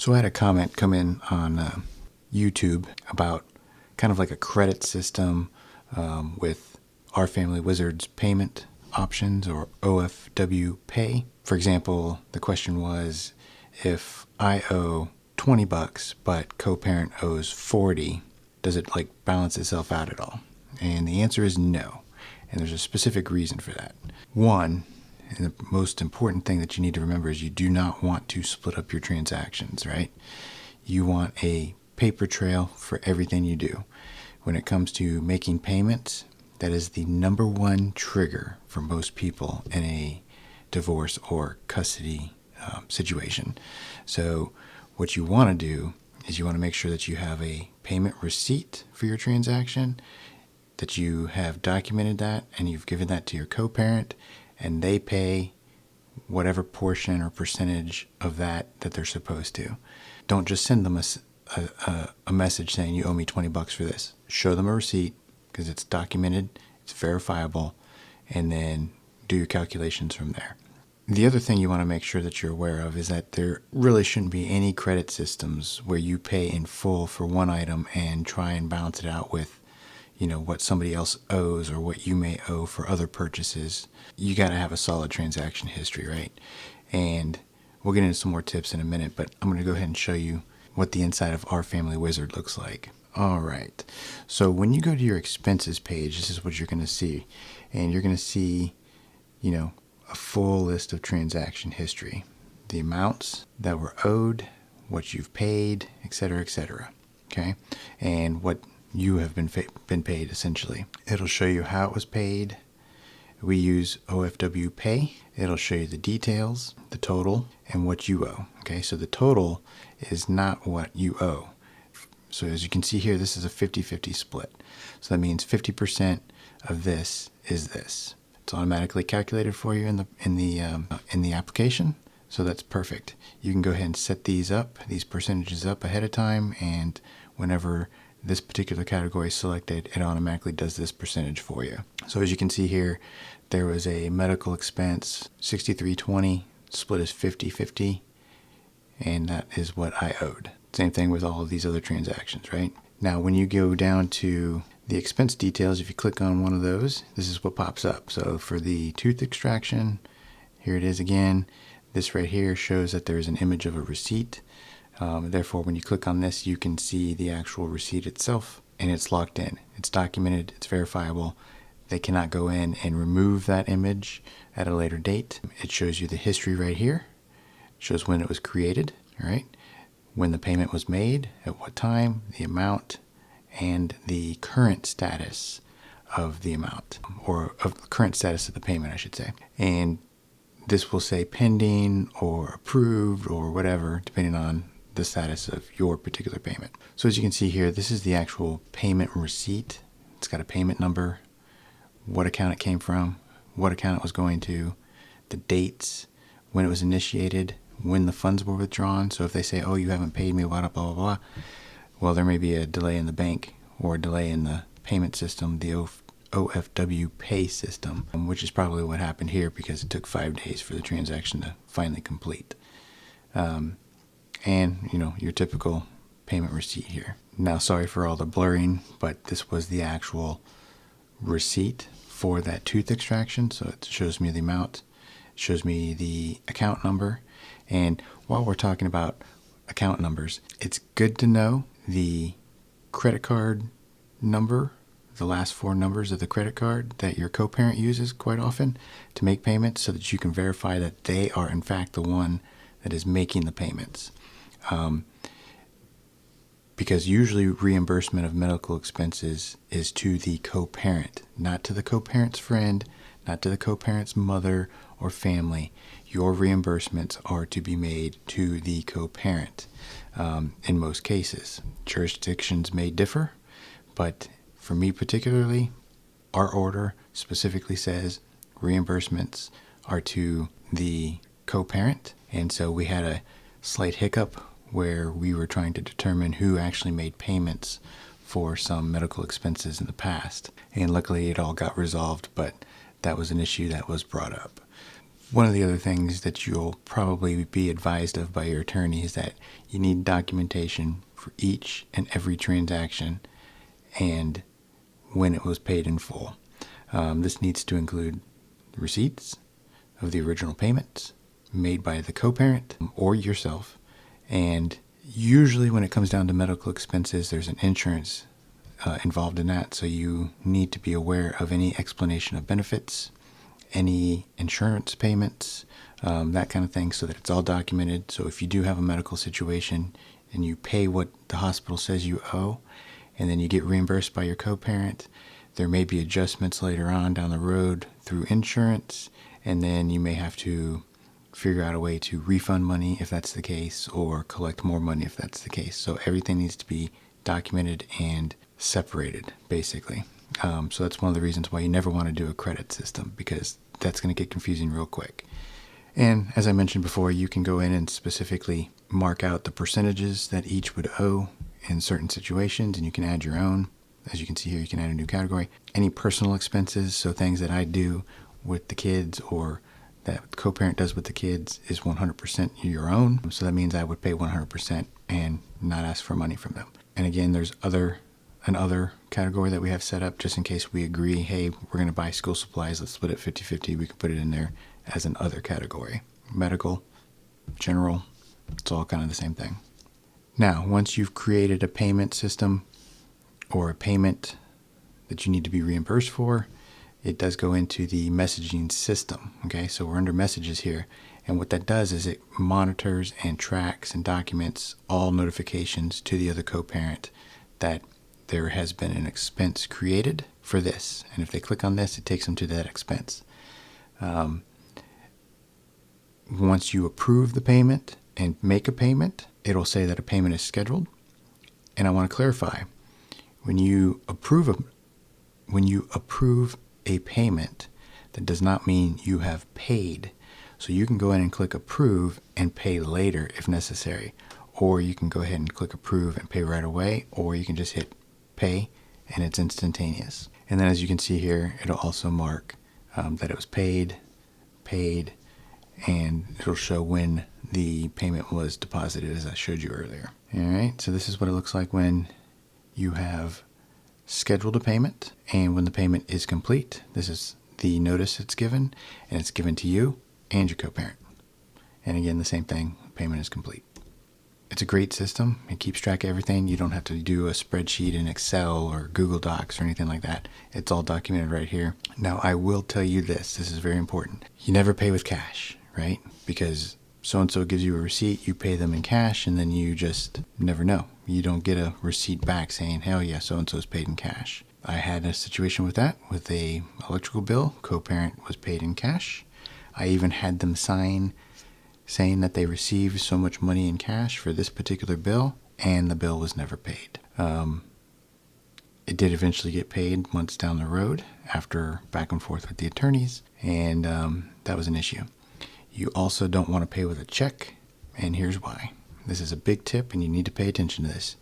So I had a comment come in on YouTube about kind of like a credit system with OurFamilyWizard's payment options, or OFWPay. For example, the question was, if I owe $20 but co-parent owes 40, does it like balance itself out at all? And the answer is no. And there's a specific reason for that. One, and the most important thing that you need to remember is you do not want to split up your transactions, right? You want a paper trail for everything you do. When it comes to making payments, that is the number one trigger for most people in a divorce or custody situation. So what you want to do is you want to make sure that you have a payment receipt for your transaction, that you have documented that and you've given that to your co-parent, and they pay whatever portion or percentage of that they're supposed to. Don't just send them a message saying you owe me $20 for this. Show them a receipt because it's documented, it's verifiable, and then do your calculations from there. The other thing you want to make sure that you're aware of is that there really shouldn't be any credit systems where you pay in full for one item and try and balance it out with, what somebody else owes or what you may owe for other purchases. You got to have a solid transaction history, right? And we'll get into some more tips in a minute, but I'm going to go ahead and show you what the inside of OurFamilyWizard looks like. All right. So when you go to your expenses page, this is what you're going to see. And you're going to see, a full list of transaction history, the amounts that were owed, what you've paid, etc., etc. Okay? And what you have been paid, essentially. It'll show you how it was paid. We use OFWPay. It'll show you the details, the total, and what you owe. Okay, so the total is not what you owe. So as you can see here, this is a 50-50 split. So that means 50% of this is this. It's automatically calculated for you in the application. So that's perfect. You can go ahead and set these percentages up ahead of time, and whenever this particular category is selected, it automatically does this percentage for you. So as you can see here, there was a medical expense, $63.20, split as 50-50, and that is what I owed. Same thing with all of these other transactions, right? Now, when you go down to the expense details, if you click on one of those, this is what pops up. So for the tooth extraction, here it is again. This right here shows that there's an image of a receipt. Therefore, when you click on this, you can see the actual receipt itself, and it's locked in. It's documented, it's verifiable. They cannot go in and remove that image at a later date. It shows you the history right here. It shows when it was created, all right? When the payment was made, at what time, the amount, and the current status of the amount, or of the current status of the payment, I should say. And this will say pending or approved or whatever, depending on the status of your particular payment. So as you can see here, this is the actual payment receipt. It's got a payment number, what account it came from, what account it was going to, the dates, when it was initiated, when the funds were withdrawn. So if they say, oh, you haven't paid me, blah, blah, blah, blah, well, there may be a delay in the bank or a delay in the payment system, the OFWPay system, which is probably what happened here because it took 5 days for the transaction to finally complete. And, your typical payment receipt here. Now, sorry for all the blurring, but this was the actual receipt for that tooth extraction. So it shows me the amount, it shows me the account number. And while we're talking about account numbers, it's good to know the credit card number, the last 4 numbers of the credit card that your co-parent uses quite often to make payments, so that you can verify that they are in fact the one that is making the payments. Because usually reimbursement of medical expenses is to the co-parent, not to the co-parent's friend, not to the co-parent's mother or family. Your reimbursements are to be made to the co-parent in most cases. Jurisdictions may differ, but for me particularly, our order specifically says reimbursements are to the co-parent. And so we had a slight hiccup where we were trying to determine who actually made payments for some medical expenses in the past. And luckily it all got resolved, but that was an issue that was brought up. One of the other things that you'll probably be advised of by your attorney is that you need documentation for each and every transaction and when it was paid in full. This needs to include receipts of the original payments made by the co-parent or yourself. And usually when it comes down to medical expenses, there's an insurance involved in that. So you need to be aware of any explanation of benefits, any insurance payments, that kind of thing, so that it's all documented. So if you do have a medical situation and you pay what the hospital says you owe, and then you get reimbursed by your co-parent, there may be adjustments later on down the road through insurance, and then you may have to figure out a way to refund money if that's the case, or collect more money if that's the case. So everything needs to be documented and separated, basically. So that's one of the reasons why you never want to do a credit system, because that's going to get confusing real quick. And as I mentioned before, you can go in and specifically mark out the percentages that each would owe in certain situations, and you can add your own. As you can see here, you can add a new category. Any personal expenses, so things that I do with the kids or that the co-parent does with the kids, is 100% your own. So that means I would pay 100% and not ask for money from them. And again, there's another category that we have set up just in case we agree, hey, we're going to buy school supplies, let's split it 50-50. We can put it in there as an other category. Medical, general, it's all kind of the same thing. Now, once you've created a payment system or a payment that you need to be reimbursed for, it does go into the messaging system. Okay, so we're under messages here. And what that does is it monitors and tracks and documents all notifications to the other co-parent that there has been an expense created for this. And if they click on this, it takes them to that expense. Once you approve the payment and make a payment, it'll say that a payment is scheduled. And I want to clarify, when you approve a payment, that does not mean you have paid. So you can go in and click approve and pay later if necessary, or you can go ahead and click approve and pay right away, or you can just hit pay and it's instantaneous. And then as you can see here, it'll also mark that it was paid, and it'll show when the payment was deposited, as I showed you earlier. All right, so this is what it looks like when you have scheduled a payment, and when the payment is complete, this is the notice it's given, and it's given to you and your co-parent. And again, the same thing, payment is complete. It's a great system. It keeps track of everything. You don't have to do a spreadsheet in Excel or Google Docs or anything like that. It's all documented right here. Now, I will tell you this is very important. You never pay with cash, right? Because so-and-so gives you a receipt, you pay them in cash, and then you just never know. You don't get a receipt back saying, hell yeah, so-and-so's paid in cash. I had a situation with that, with a electrical bill. Co-parent was paid in cash. I even had them sign saying that they received so much money in cash for this particular bill, and the bill was never paid. It did eventually get paid months down the road after back and forth with the attorneys, and that was an issue. You also don't want to pay with a check, and here's why. This is a big tip, and you need to pay attention to this.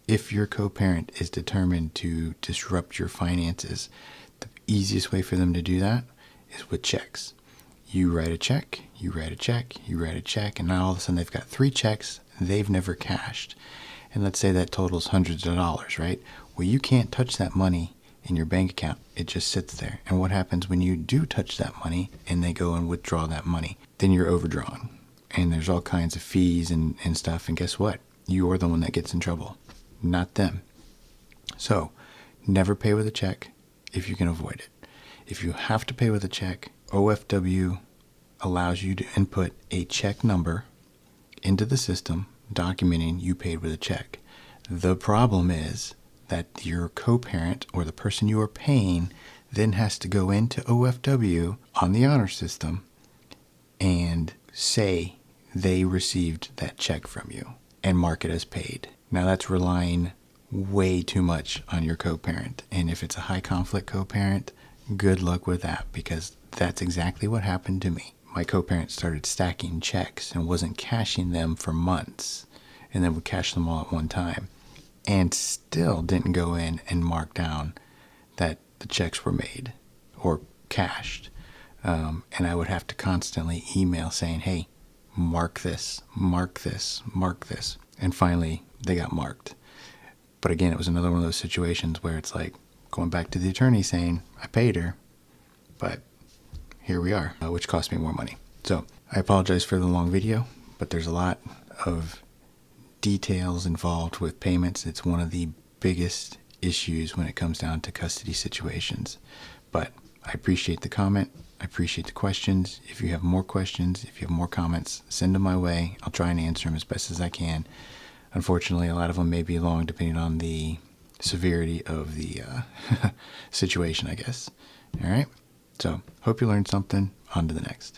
If your co-parent is determined to disrupt your finances, the easiest way for them to do that is with checks. You write a check, you write a check, you write a check, and now all of a sudden they've got 3 checks they've never cashed. And let's say that totals hundreds of dollars, right? Well, you can't touch that money in your bank account. It just sits there. And what happens when you do touch that money and they go and withdraw that money? Then you're overdrawn. And there's all kinds of fees and stuff. And guess what? You're the one that gets in trouble, not them. So never pay with a check if you can avoid it. If you have to pay with a check, OFW allows you to input a check number into the system documenting you paid with a check. The problem is that your co-parent or the person you are paying then has to go into OFW on the honor system and say they received that check from you and mark it as paid. Now that's relying way too much on your co-parent. And if it's a high conflict co-parent, good luck with that, because that's exactly what happened to me. My co-parent started stacking checks and wasn't cashing them for months, and then would cash them all at one time, and still didn't go in and mark down that the checks were made or cashed. And I would have to constantly email saying, hey, mark this, mark this, mark this. And finally, they got marked. But again, it was another one of those situations where it's like going back to the attorney saying, I paid her, but here we are, which cost me more money. So I apologize for the long video, but there's a lot of details involved with payments. It's one of the biggest issues when it comes down to custody situations. But I appreciate the comment. I appreciate the questions. If you have more questions, if you have more comments, send them my way. I'll try and answer them as best as I can. Unfortunately, a lot of them may be long depending on the severity of the situation, I guess. All right. So hope you learned something. On to the next.